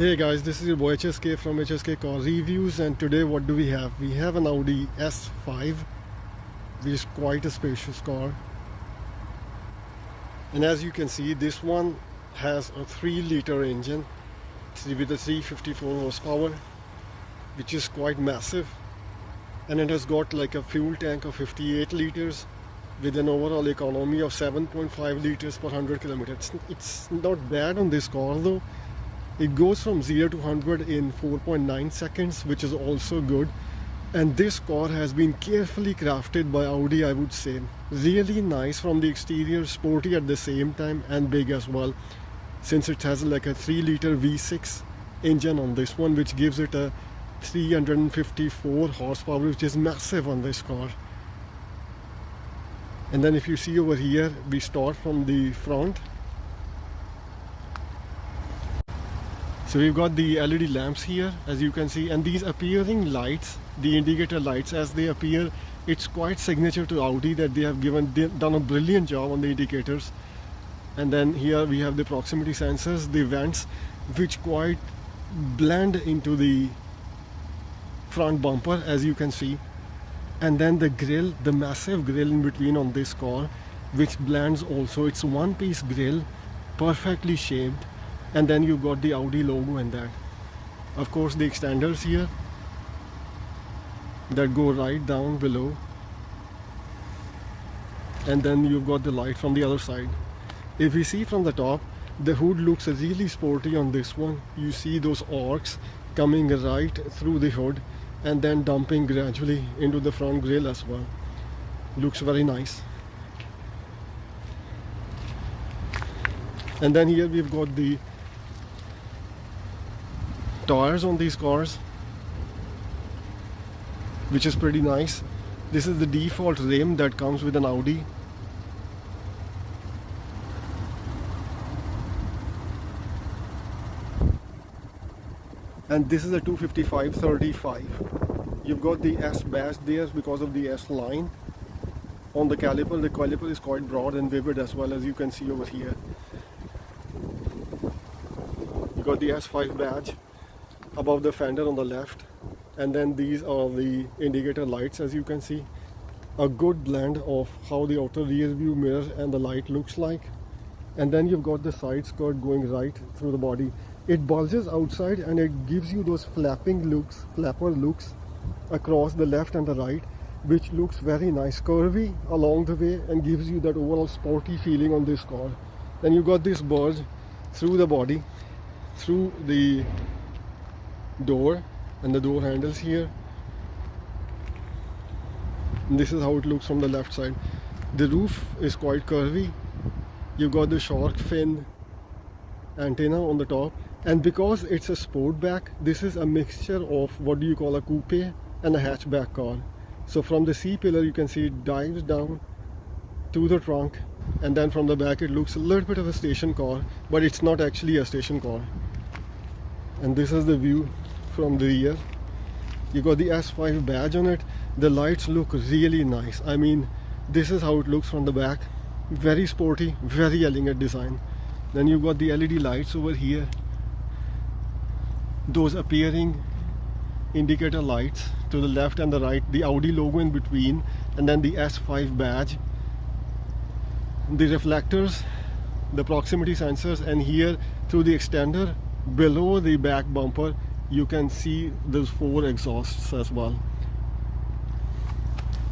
Hey guys, this is your boy HSK from HSK Car Reviews, and today what do we have? We have an Audi S5, which is quite a spacious car. And as you can see, this one has a 3-liter engine with a 354 horsepower, which is quite massive. And it has got like a fuel tank of 58 liters with an overall economy of 7.5 liters per 100 kilometers. It's not bad on this car though. It goes from 0 to 100 in 4.9 seconds, which is also good. And this car has been carefully crafted by Audi, I would say. Really nice from the exterior, sporty at the same time, and big as well, since it has like a 3-liter V6 engine on this one, which gives it a 354 horsepower, which is massive on this car. And then if you see over here, we start from the front. So we've got the LED lamps here, as you can see, and these appearing lights, the indicator lights as they appear, it's quite signature to Audi that they have done a brilliant job on the indicators. And then here we have the proximity sensors, the vents, which quite blend into the front bumper, as you can see. And then the grille, the massive grille in between on this car, which blends also. It's one-piece grille, perfectly shaped. And then you've got the Audi logo in that. Of course, the extenders here that go right down below. And then you've got the light from the other side. If we see from the top, the hood looks really sporty on this one. You see those arcs coming right through the hood and then dumping gradually into the front grille as well. Looks very nice. And then here we've got the tires on these cars, which is pretty nice. This is the default rim that comes with an Audi. And this is a 255/35. You've got the S badge there because of the S line on the caliper. The caliper is quite broad and vivid as well, as you can see over here. You got the S5 badge above the fender on the left, and then these are the indicator lights, as you can see. A good blend of how the outer rear view mirror and the light looks like. And then you've got the side skirt going right through the body. It bulges outside and it gives you those flapper looks across the left and the right, which looks very nice, curvy along the way, and gives you that overall sporty feeling on this car. Then you've got this bulge through the body, through the door and the door handles here. And this is how it looks from the left side. The roof is quite curvy. You've got the shark fin antenna on the top, and because it's a Sportback, this is a mixture of what do you call a coupe and a hatchback car. So from the C-pillar you can see it dives down to the trunk, and then from the back it looks a little bit of a station car, but it's not actually a station car. And this is the view from the rear. You got the S5 badge on it. The lights look really nice. I mean, this is how it looks from the back. Very sporty, very elegant design. Then you got the LED lights over here, those appearing indicator lights to the left and the right, the Audi logo in between, and then the S5 badge, the reflectors, the proximity sensors, and here through the extender below the back bumper you can see those 4 exhausts as well.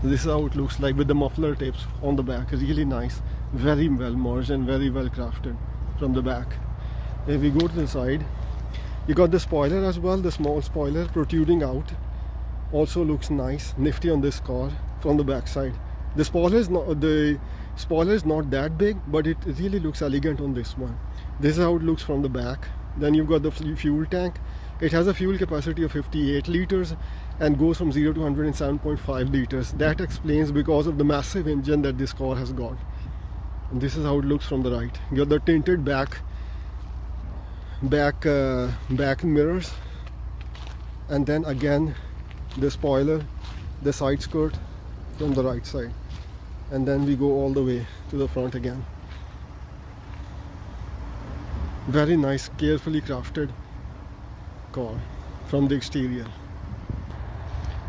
This is how it looks like with the muffler tips on the back. Really nice, very well merged and very well crafted from the back. If we go to the side, you got the spoiler as well, the small spoiler protruding out. Also looks nice, nifty on this car from the back side. The spoiler is not that big, but it really looks elegant on this one. This is how it looks from the back. Then you've got the fuel tank. It has a fuel capacity of 58 liters and goes from 0 to 100 in 7.5 liters. That explains because of the massive engine that this car has got. And this is how it looks from the right. You got the tinted back mirrors, and then again the spoiler, the side skirt from the right side, and then we go all the way to the front again. Very nice, carefully crafted. car from the exterior.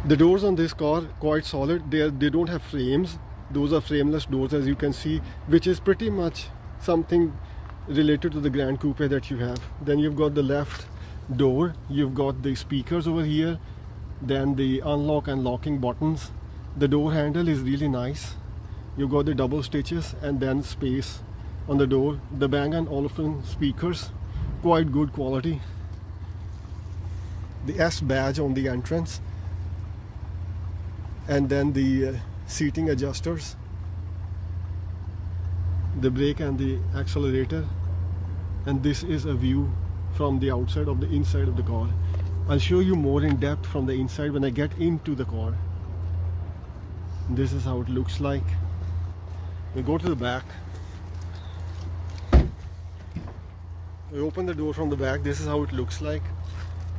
The doors on this car quite solid. They don't have frames. Those are frameless doors, as you can see, which is pretty much something related to the Grand Coupe that you have. Then you've got the left door, you've got the speakers over here, then the unlock and locking buttons. The door handle is really nice. You've got the double stitches and then space on the door. The Bang Olufsen speakers, quite good quality. The S badge on the entrance, and then the seating adjusters, the brake and the accelerator. And this is a view from the outside of the inside of the car. I'll show you more in depth from the inside when I get into the car. This is how it looks like. We go to the back. We open the door from the back. This is how it looks like.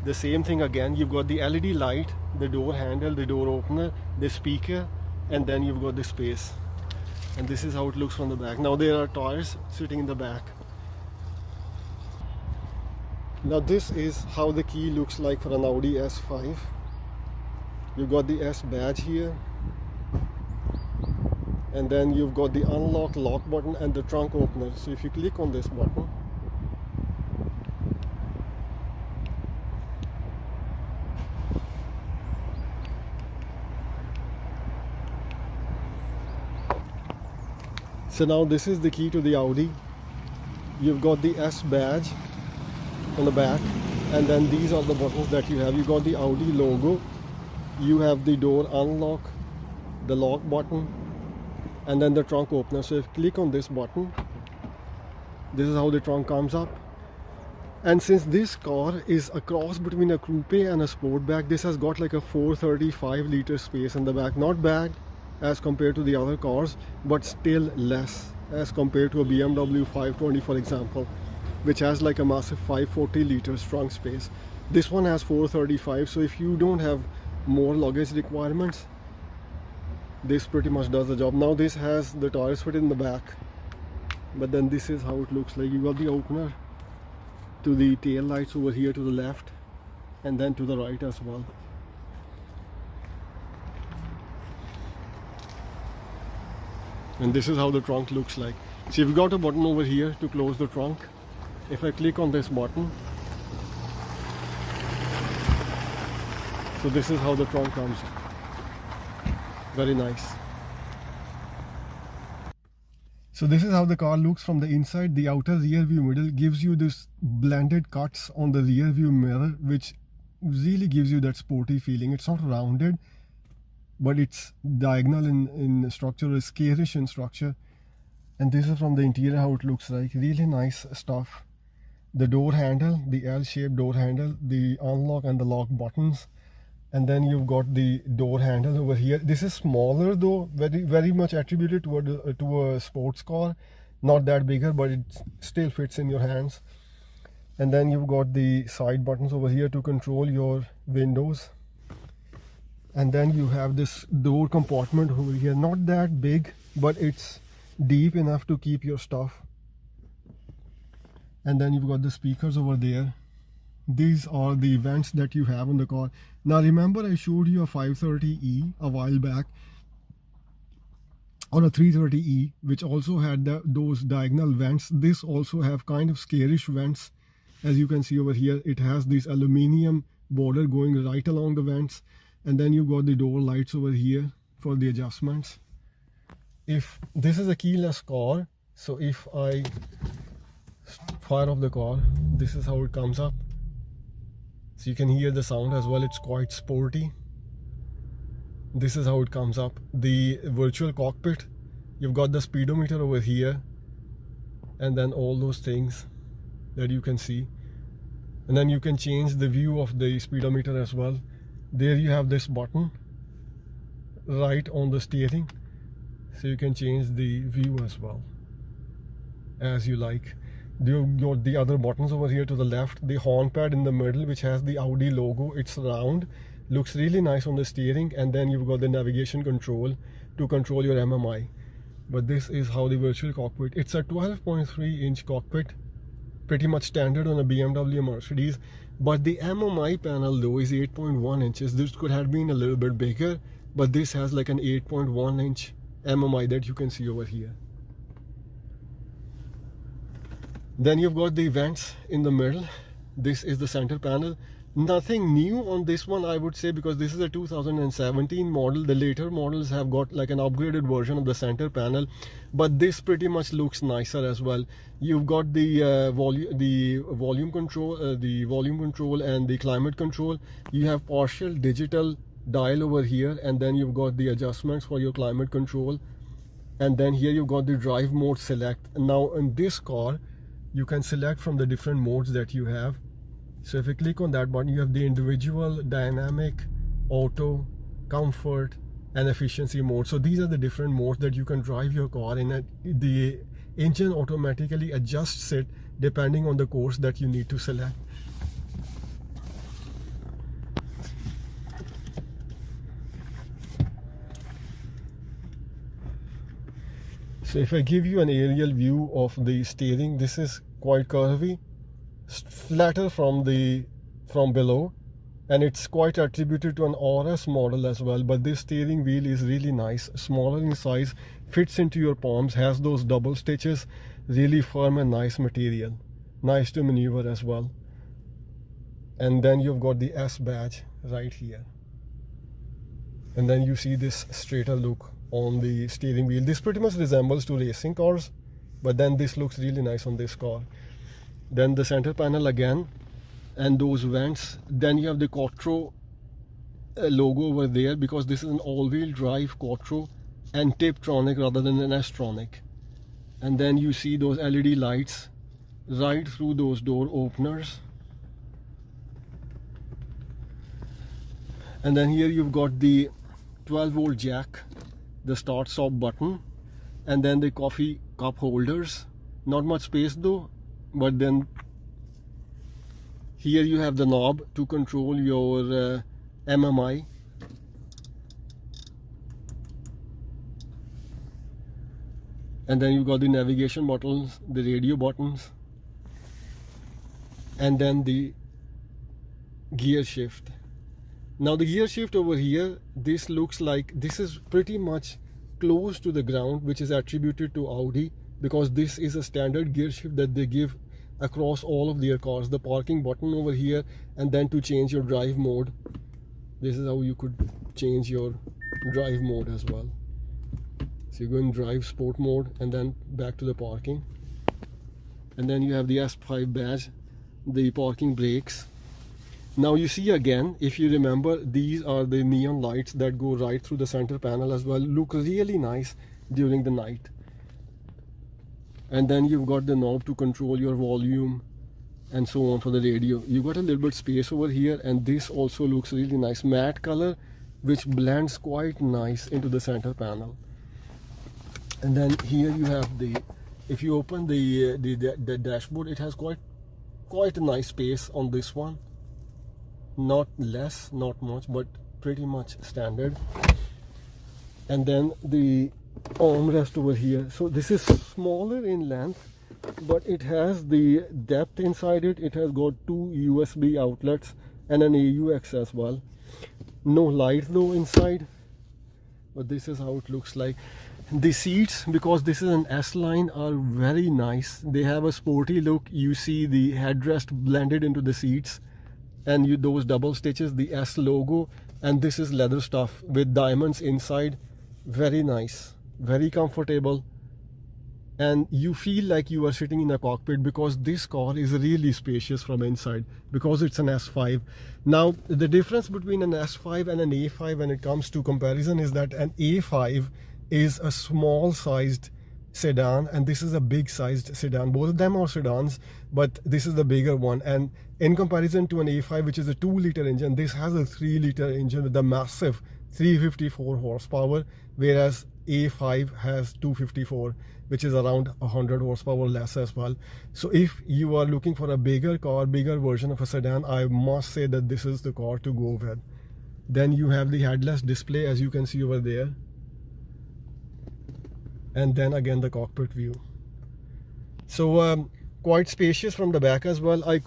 The same thing again. You've got the LED light, the door handle, the door opener, the speaker, and then you've got the space. And this is how it looks from the back. Now there are tires sitting in the back. Now this is how the key looks like for an Audi S5. You've got the S badge here, and then you've got the unlock lock button and the trunk opener. So if you click on this button, so now this is the key to the Audi. You've got the S badge on the back, and then these are the buttons that you have. You got the Audi logo, you have the door unlock, the lock button, and then the trunk opener. So if you click on this button, this is how the trunk comes up. And since this car is a cross between a coupe and a Sportback, this has got like a 435 liter space in the back. Not bad as compared to the other cars, but still less as compared to a BMW 520, for example, which has like a massive 540 liters trunk space. This one has 435, so if you don't have more luggage requirements, this pretty much does the job. Now this has the tires fitted in the back, but then this is how it looks like. You got the opener to the tail lights over here to the left, and then to the right as well. And this is how the trunk looks like. So you've got a button over here to close the trunk. If I click on this button, so this is how the trunk comes. Very nice. So this is how the car looks from the inside. The outer rear view mirror gives you this blended cuts on the rear view mirror, which really gives you that sporty feeling. It's not rounded, but it's diagonal in structure, it's squarish in structure. And this is from the interior how it looks like. Really nice stuff. The door handle, the L-shaped door handle, the unlock and the lock buttons, and then you've got the door handle over here. This is smaller though, very much attributed to a sports car. Not that bigger, but it still fits in your hands. And then you've got the side buttons over here to control your windows. And then you have this door compartment over here. Not that big, but it's deep enough to keep your stuff. And then you've got the speakers over there. These are the vents that you have in the car. Now remember, I showed you a 530e a while back, or a 330e, which also had those diagonal vents. This also have kind of squarish vents. As you can see over here, it has this aluminium border going right along the vents. And then you got the door lights over here for the adjustments. If this is a keyless car, so if I fire off the car, this is how it comes up. So you can hear the sound as well. It's quite sporty. This is how it comes up. The virtual cockpit, you've got the speedometer over here, and then all those things that you can see. And then you can change the view of the speedometer as well. There you have this button right on the steering, so you can change the view as well as you like. You've got the other buttons over here to the left, the horn pad in the middle, which has the Audi logo. It's round, looks really nice on the steering. And then you've got the navigation control to control your MMI. But this is how the virtual cockpit, it's a 12.3 inch cockpit, pretty much standard on a BMW Mercedes. But the MMI panel though is 8.1 inches. This could have been a little bit bigger, but this has like an 8.1 inch MMI that you can see over here. Then you've got the vents in the middle. This is the center panel. Nothing new on this one, I would say, because this is a 2017 model. The later models have got like an upgraded version of the center panel, but this pretty much looks nicer as well. You've got the volume control, and the climate control. You have partial digital dial over here, and then you've got the adjustments for your climate control, and then here you've got the drive mode select. Now in this car, you can select from the different modes that you have. So if you click on that button, you have the individual, dynamic, auto, comfort, and efficiency mode. So these are the different modes that you can drive your car in. The engine automatically adjusts it depending on the course that you need to select. So if I give you an aerial view of the steering, this is quite curvy, flatter from below, and it's quite attributed to an RS model as well. But this steering wheel is really nice, smaller in size, fits into your palms, has those double stitches, really firm and nice material, nice to maneuver as well. And then you've got the S badge right here, and then you see this straighter look on the steering wheel. This pretty much resembles to racing cars, but then this looks really nice on this car. Then the center panel again, and those vents. Then you have the Quattro logo over there, because this is an all-wheel drive Quattro and Tiptronic rather than an S-tronic. And then you see those LED lights right through those door openers. And then here you've got the 12-volt jack, the start-stop button, and then the coffee cup holders. Not much space though. But then here you have the knob to control your MMI. And then you've got the navigation buttons, the radio buttons, and then the gear shift. Now the gear shift over here, this looks like this is pretty much close to the ground, which is attributed to Audi, because this is a standard gear shift that they give across all of their cars. The parking button over here, and then to change your drive mode, this is how you could change your drive mode as well. So you go in drive sport mode and then back to the parking. And then you have the S5 badge, the parking brakes. Now you see again, if you remember, these are the neon lights that go right through the center panel as well. Look really nice during the night. And then you've got the knob to control your volume and so on for the radio. You got a little bit space over here, and this also looks really nice, matte color, which blends quite nice into the center panel. And then here you have the, if you open the dashboard, it has quite a nice space on this one. Not less, not much, but pretty much standard. And then the armrest over here. So this is smaller in length, but it has the depth inside it. It has got 2 USB outlets and an AUX as well. No light though inside, but this is how it looks like. The seats, because this is an S line, are very nice. They have a sporty look. You see the headrest blended into the seats, and those double stitches, the S logo, and this is leather stuff with diamonds inside. Very nice, very comfortable, and you feel like you are sitting in a cockpit, because this car is really spacious from inside, because it's an S5. Now the difference between an S5 and an A5 when it comes to comparison is that an A5 is a small sized sedan and this is a big sized sedan. Both of them are sedans, but this is the bigger one. And in comparison to an A5, which is a 2-liter engine, this has a 3-liter engine with a massive 354 horsepower, whereas A5 has 254, which is around 100 horsepower less as well. So if you are looking for a bigger car, bigger version of a sedan, I must say that this is the car to go with. Then you have the headless display, as you can see over there, and then again the cockpit view. So quite spacious from the back as well. I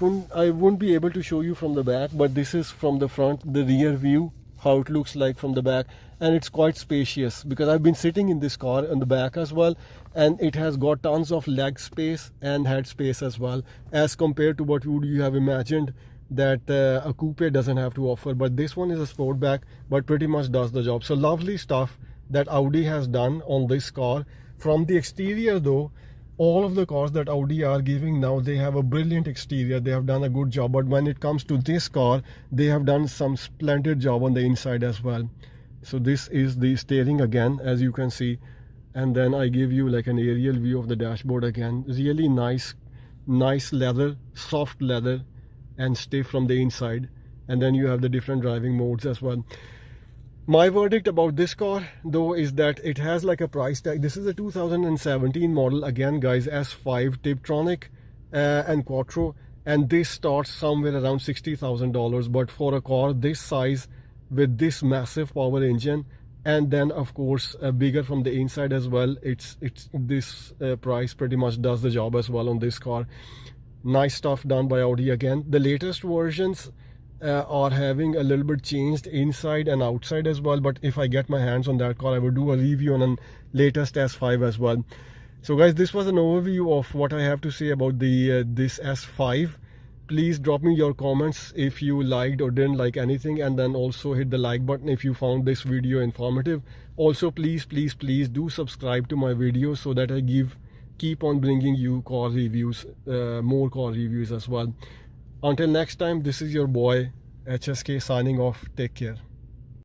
wouldn't be able to show you from the back, but this is from the front, the rear view, how it looks like from the back. And it's quite spacious because I've been sitting in this car in the back as well, and it has got tons of leg space and head space as well, as compared to what would you have imagined that a coupe doesn't have to offer. But this one is a Sportback, but pretty much does the job. So lovely stuff that Audi has done on this car. From the exterior though, all of the cars that Audi are giving now, they have a brilliant exterior, they have done a good job. But when it comes to this car, they have done some splendid job on the inside as well. So this is the steering again, as you can see, and then I give you like an aerial view of the dashboard again. Really nice leather, soft leather, and stiff from the inside. And then you have the different driving modes as well. My verdict about this car though is that it has like a price tag. This is a 2017 model again, guys, S5 Tiptronic and Quattro, and this starts somewhere around $60,000. But for a car this size with this massive power engine, and then of course bigger from the inside as well, it's this price pretty much does the job as well on this car. Nice stuff done by Audi again. The latest versions are having a little bit changed inside and outside as well, but if I get my hands on that car, I will do a review on a latest S5 as well. So guys, this was an overview of what I have to say about the this S5. Please drop me your comments if you liked or didn't like anything, and then also hit the like button if you found this video informative. Also please do subscribe to my videos so that I keep on bringing you car reviews, more car reviews as well. Until next time, this is your boy HSK signing off. Take care.